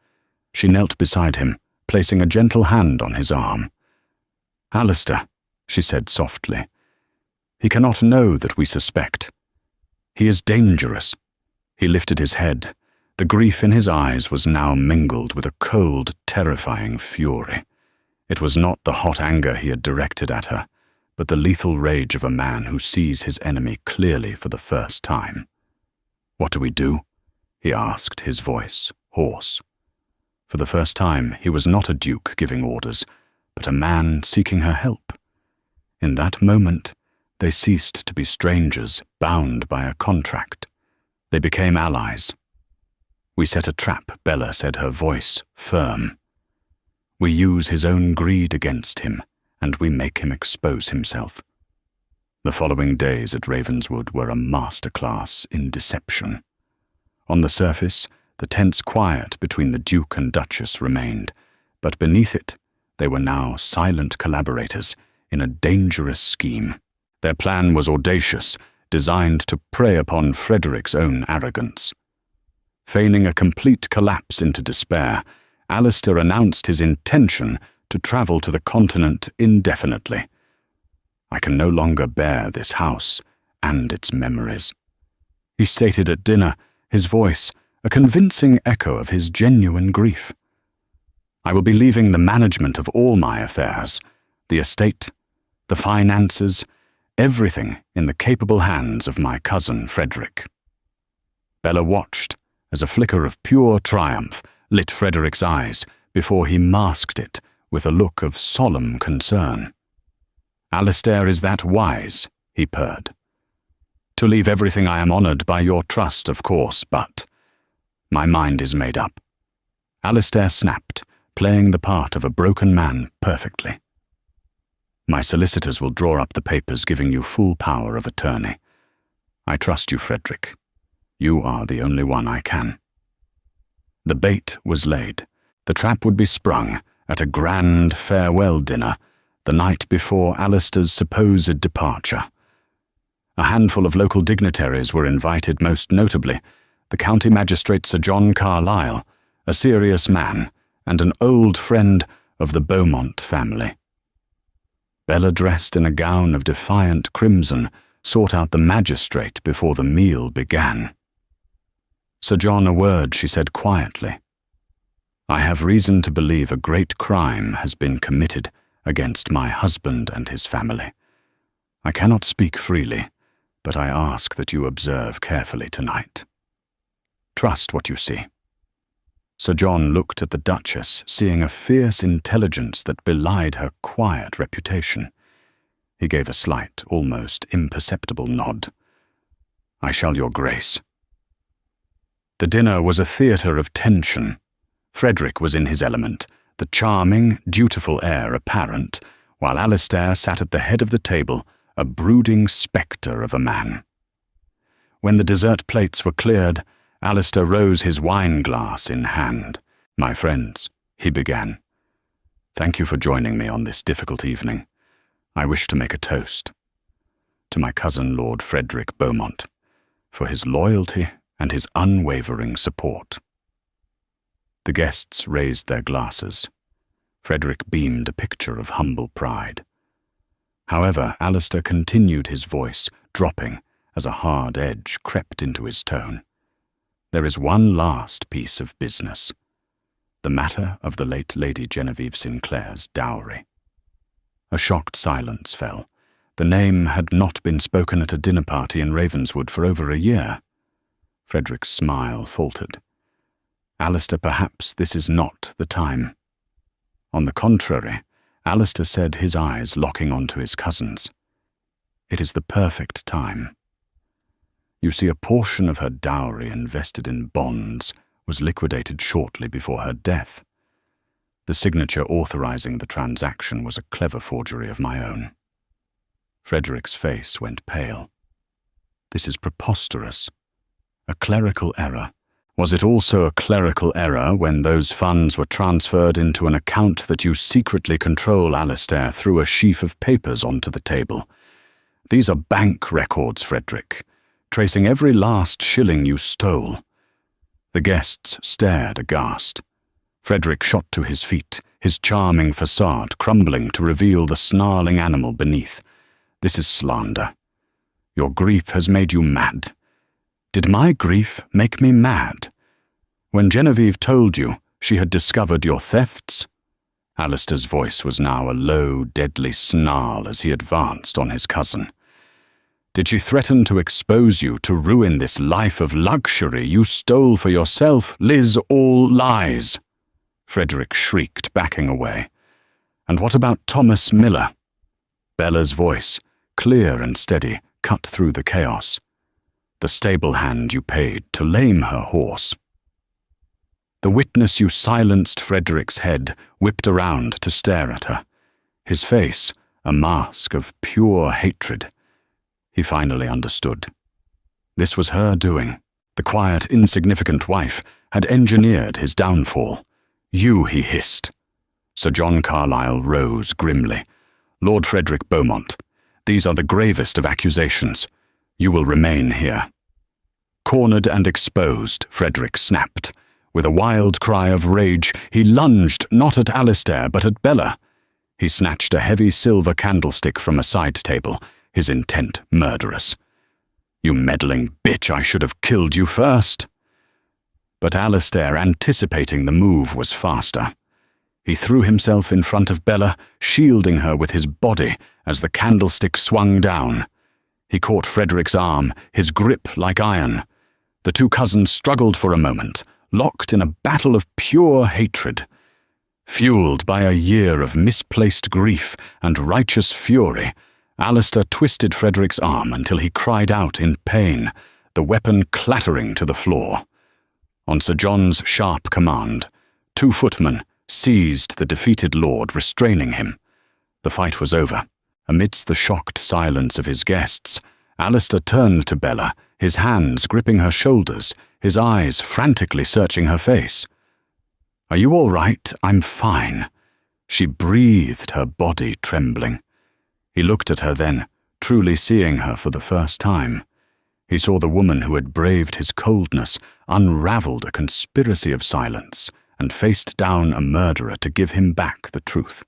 She knelt beside him, placing a gentle hand on his arm. "Alistair," she said softly, "he cannot know that we suspect. He is dangerous." He lifted his head. The grief in his eyes was now mingled with a cold, terrifying fury. It was not the hot anger he had directed at her, but the lethal rage of a man who sees his enemy clearly for the first time. "What do we do?" he asked, his voice hoarse. For the first time, he was not a duke giving orders, but a man seeking her help. In that moment, they ceased to be strangers bound by a contract. They became allies. "We set a trap," Bella said, her voice firm. "We use his own greed against him, and we make him expose himself." The following days at Ravenswood were a masterclass in deception. On the surface, the tense quiet between the Duke and Duchess remained, but beneath it, they were now silent collaborators in a dangerous scheme. Their plan was audacious, designed to prey upon Frederick's own arrogance. Feigning a complete collapse into despair, Alistair announced his intention to travel to the continent indefinitely. "I can no longer bear this house and its memories," he stated at dinner, his voice a convincing echo of his genuine grief. "I will be leaving the management of all my affairs, the estate, the finances, everything in the capable hands of my cousin Frederick." Bella watched as a flicker of pure triumph lit Frederick's eyes before he masked it with a look of solemn concern. "Alistair is that wise," he purred. "To leave everything I am honored by your trust, of course, but my mind is made up." Alistair snapped, playing the part of a broken man perfectly. "My solicitors will draw up the papers giving you full power of attorney. I trust you, Frederick. You are the only one I can." The bait was laid. The trap would be sprung at a grand farewell dinner the night before Alistair's supposed departure. A handful of local dignitaries were invited, most notably the county magistrate Sir John Carlyle, a serious man and an old friend of the Beaumont family. Bella, dressed in a gown of defiant crimson, sought out the magistrate before the meal began. "Sir John, a word," she said quietly. "I have reason to believe a great crime has been committed against my husband and his family. I cannot speak freely, but I ask that you observe carefully tonight. Trust what you see." Sir John looked at the Duchess, seeing a fierce intelligence that belied her quiet reputation. He gave a slight, almost imperceptible nod. "I shall, Your Grace." The dinner was a theatre of tension. Frederick was in his element, the charming, dutiful heir apparent, while Alistair sat at the head of the table, a brooding spectre of a man. When the dessert plates were cleared, Alistair rose, his wine-glass in hand. "My friends," he began, "thank you for joining me on this difficult evening. I wish to make a toast to my cousin Lord Frederick Beaumont, for his loyalty and his unwavering support." The guests raised their glasses. Frederick beamed a picture of humble pride. However, Alistair continued, his voice dropping as a hard edge crept into his tone. "There is one last piece of business. The matter of the late Lady Genevieve Sinclair's dowry." A shocked silence fell. The name had not been spoken at a dinner party in Ravenswood for over a year. Frederick's smile faltered. "Alistair, perhaps this is not the time." On the contrary, Alistair said, his eyes locking onto his cousin's. "It is the perfect time. You see, a portion of her dowry invested in bonds was liquidated shortly before her death. The signature authorizing the transaction was a clever forgery of my own." Frederick's face went pale. "This is preposterous. A clerical error. Was it also a clerical error when those funds were transferred into an account that you secretly control?" Alistair threw a sheaf of papers onto the table. "These are bank records, Frederick. tracing every last shilling you stole. The guests stared aghast. Frederick shot to his feet, his charming facade crumbling to reveal the snarling animal beneath. This is slander. Your grief has made you mad. Did my grief make me mad? When Genevieve told you she had discovered your thefts? Alistair's voice was now a low, deadly snarl as he advanced on his cousin. Did she threaten to expose you, to ruin this life of luxury you stole for yourself? Liz, all lies! Frederick shrieked, backing away. And what about Thomas Miller? Bella's voice, clear and steady, cut through the chaos. The stable hand you paid to lame her horse. The witness you silenced. Frederick's head whipped around to stare at her. His face, a mask of pure hatred. He finally understood. This was her doing. The quiet, insignificant wife had engineered his downfall. You, he hissed. Sir John Carlyle rose grimly. Lord Frederick Beaumont, these are the gravest of accusations. You will remain here. Cornered and exposed, Frederick snapped. With a wild cry of rage, he lunged not at Alistair but at Bella. He snatched a heavy silver candlestick from a side table, his intent murderous. You meddling bitch, I should have killed you first. But Alistair, anticipating the move, was faster. He threw himself in front of Bella, shielding her with his body as the candlestick swung down. He caught Frederick's arm, his grip like iron. The two cousins struggled for a moment, locked in a battle of pure hatred. Fueled by a year of misplaced grief and righteous fury, Alistair twisted Frederick's arm until he cried out in pain, the weapon clattering to the floor. On Sir John's sharp command, 2 footmen seized the defeated lord, restraining him. The fight was over. Amidst the shocked silence of his guests, Alistair turned to Bella, his hands gripping her shoulders, his eyes frantically searching her face. "Are you all right? I'm fine." She breathed, her body trembling. He looked at her then, truly seeing her for the first time. He saw the woman who had braved his coldness, unraveled a conspiracy of silence, and faced down a murderer to give him back the truth.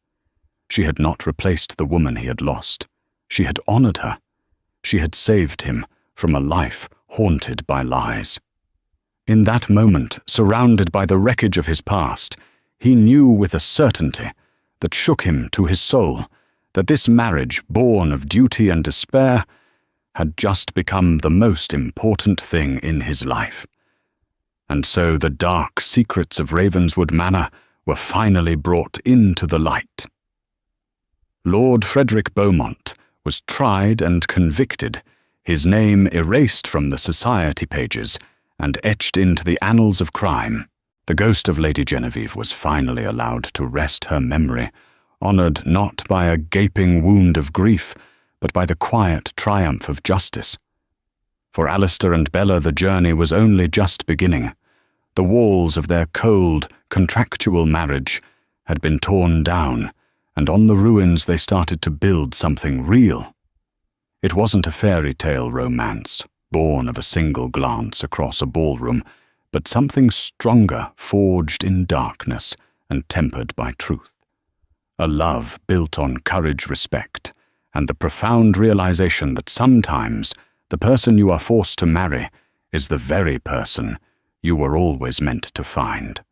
She had not replaced the woman he had lost. She had honored her. She had saved him from a life haunted by lies. In that moment, surrounded by the wreckage of his past, he knew with a certainty that shook him to his soul that this marriage, born of duty and despair, had just become the most important thing in his life. And so the dark secrets of Ravenswood Manor were finally brought into the light. Lord Frederick Beaumont was tried and convicted, his name erased from the society pages and etched into the annals of crime. The ghost of Lady Genevieve was finally allowed to rest her memory, honored not by a gaping wound of grief, but by the quiet triumph of justice. For Alistair and Bella, the journey was only just beginning. The walls of their cold, contractual marriage had been torn down, and on the ruins they started to build something real. It wasn't a fairy tale romance, born of a single glance across a ballroom, but something stronger, forged in darkness and tempered by truth. A love built on courage, respect, and the profound realization that sometimes the person you are forced to marry is the very person you were always meant to find.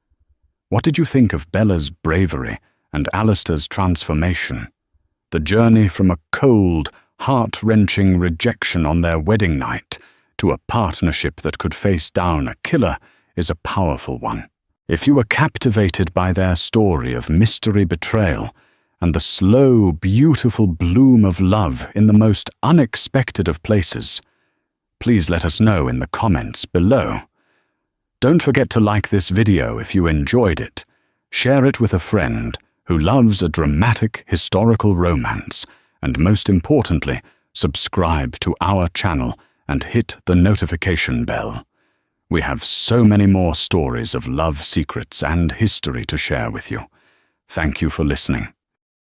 What did you think of Bella's bravery and Alistair's transformation? The journey from a cold, heart-wrenching rejection on their wedding night to a partnership that could face down a killer is a powerful one. If you were captivated by their story of mystery betrayal and the slow, beautiful bloom of love in the most unexpected of places, please let us know in the comments below. Don't forget to like this video if you enjoyed it. Share it with a friend who loves a dramatic historical romance, and most importantly, subscribe to our channel and hit the notification bell. We have so many more stories of love secrets and history to share with you. Thank you for listening.